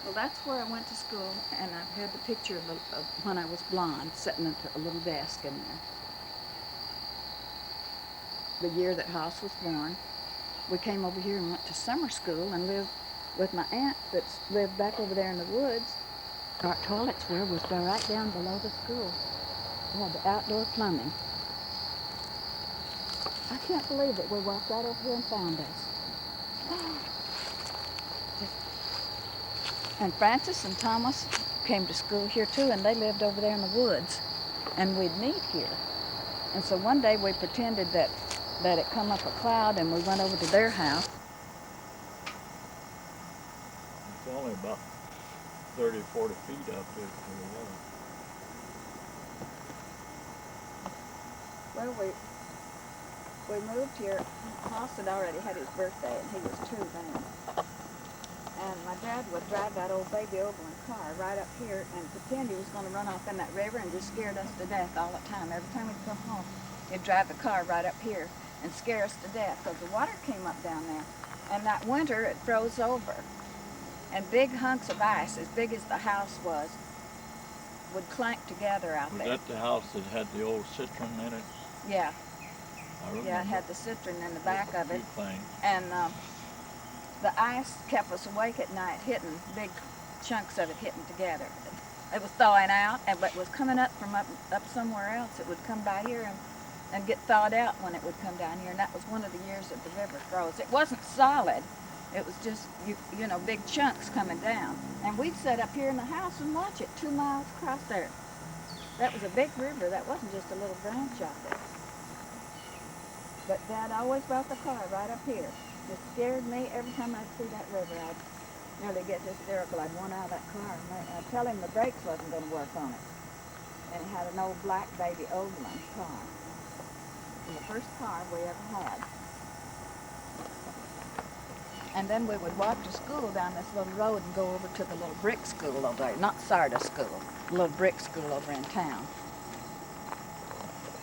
Well, that's where I went to school, and I've had the picture of when I was blonde, sitting at a little desk in there. The year that Hoss was born, we came over here and went to summer school and lived with my aunt that lived back over there in the woods. Our toilets was right down below the school. We had the outdoor plumbing. I can't believe it. We walked right over here and found us. And Francis and Thomas came to school here too, and they lived over there in the woods, and we'd meet here. And so one day we pretended that it come up a cloud, and we went over to their house. It's only about 30, 40 feet up there to the water. Well, we moved here. Hoss had already had his birthday, and he was 2 then. And my dad would drive that old baby Overland car right up here and pretend he was going to run off in that river, and just scared us to death all the time. Every time we'd come home, he'd drive the car right up here and scare us to death because the water came up down there. And that winter, it froze over. And big hunks of ice, as big as the house was, would clank together out there. Was that the house that had the old cistern in it? Yeah. I remember. Yeah, it had the cistern in the back of it. Things. And the ice kept us awake at night, hitting big chunks of it hitting together. It was thawing out, but it was coming up from up somewhere else. It would come by here and get thawed out when it would come down here. And that was one of the years that the river froze. It wasn't solid. It was just, you know, big chunks coming down. And we'd sit up here in the house and watch it 2 miles across there. That was a big river. That wasn't just a little branch out there. But Dad always brought the car right up here. It scared me every time I'd see that river. I'd nearly get hysterical. I'd want out of that car. I'd tell him the brakes wasn't going to work on it. And he had an old black baby Overland car. It was the first car we ever had. And then we would walk to school down this little road and go over to the little brick school over there. Not Sardis School, the little brick school over in town.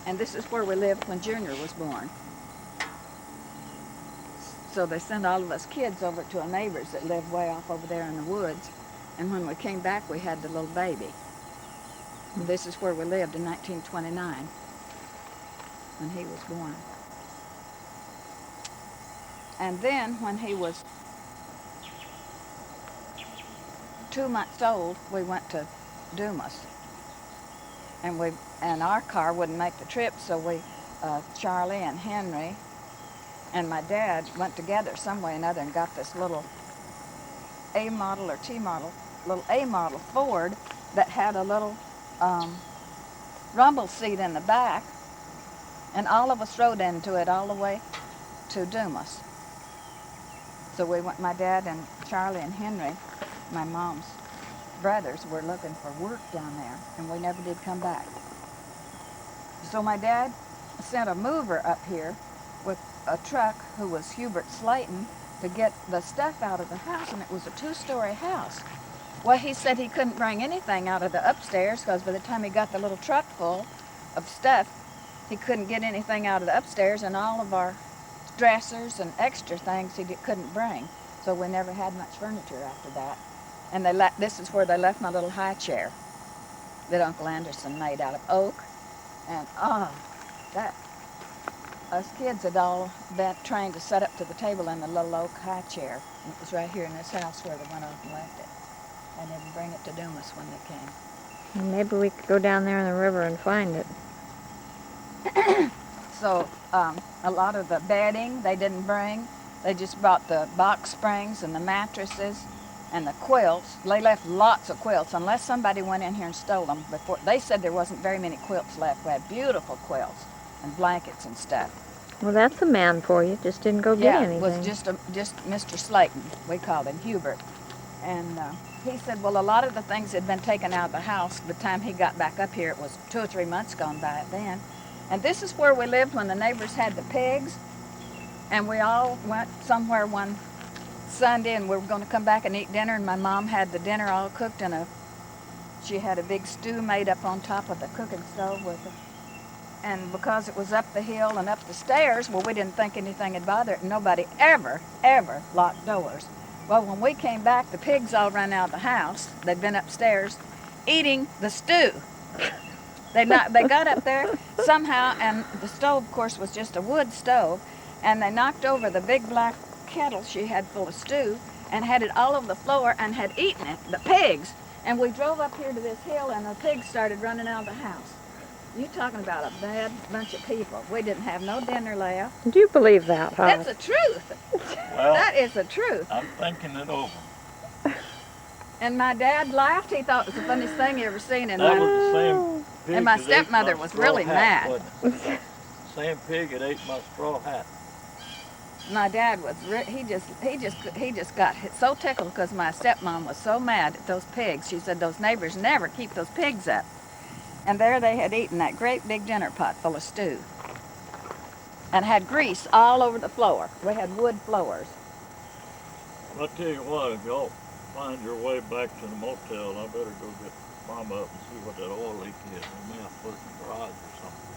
And this is where we lived when Junior was born. So they sent all of us kids over to a neighbor's that lived way off over there in the woods. And when we came back, we had the little baby. And this is where we lived in 1929 when he was born. And then when he was 2 months old, we went to Dumas. And our car wouldn't make the trip, so Charlie and Henry and my dad went together some way or another and got this little A model or T model, little A model Ford that had a little rumble seat in the back, and all of us rode into it all the way to Dumas. So we went, my dad and Charlie and Henry, my mom's brothers, were looking for work down there, and we never did come back. So my dad sent a mover up here with a truck who was Hubert Slayton to get the stuff out of the house, and it was a 2-story house. Well, he said he couldn't bring anything out of the upstairs because by the time he got the little truck full of stuff, he couldn't get anything out of the upstairs, and all of our dressers and extra things he couldn't bring. So we never had much furniture after that. And this is where they left my little high chair that Uncle Anderson made out of oak. And us kids had all been trained to set up to the table in the little oak high chair. And it was right here in this house where they went off and left it. And didn't bring it to Dumas when they came. Maybe we could go down there in the river and find it. So a lot of the bedding they didn't bring. They just brought the box springs and the mattresses and the quilts. They left lots of quilts unless somebody went in here and stole them before. They said there wasn't very many quilts left. We had beautiful quilts and blankets and stuff. Well, that's a man for you. Just didn't go get anything. Yeah, it was just Mr. Slayton. We called him Hubert. And he said, well, a lot of the things had been taken out of the house. By the time he got back up here, it was 2 or 3 months gone by then. And this is where we lived when the neighbors had the pigs. And we all went somewhere one Sunday, and we were going to come back and eat dinner, and my mom had the dinner all cooked she had a big stew made up on top of the cooking stove with it. And because it was up the hill and up the stairs, well, we didn't think anything would bother it. And nobody ever locked doors. Well, when we came back, the pigs all ran out of the house. They'd been upstairs eating the stew. They got up there somehow, and the stove, of course, was just a wood stove, and they knocked over the big black kettle she had full of stew and had it all over the floor and had eaten it, the pigs. And we drove up here to this hill, and the pigs started running out of the house. You talking about a bad bunch of people. We didn't have no dinner left. Do you believe that, huh? That's the truth. Well, That is the truth. I'm thinking it over. And my dad laughed. He thought it was the funniest thing he ever seen in That life. was the same pig And my that ate stepmother my was straw really hat, mad. wasn't it? Same pig that ate my straw hat. My dad was he just got so tickled because my stepmom was so mad at those pigs. She said those neighbors never keep those pigs up. And there they had eaten that great big dinner pot full of stew and had grease all over the floor. We had wood floors. I'll tell you what, if y'all find your way back to the motel, I better go get Mama up and see what that oil leak is. We may have to put it in the garage or something.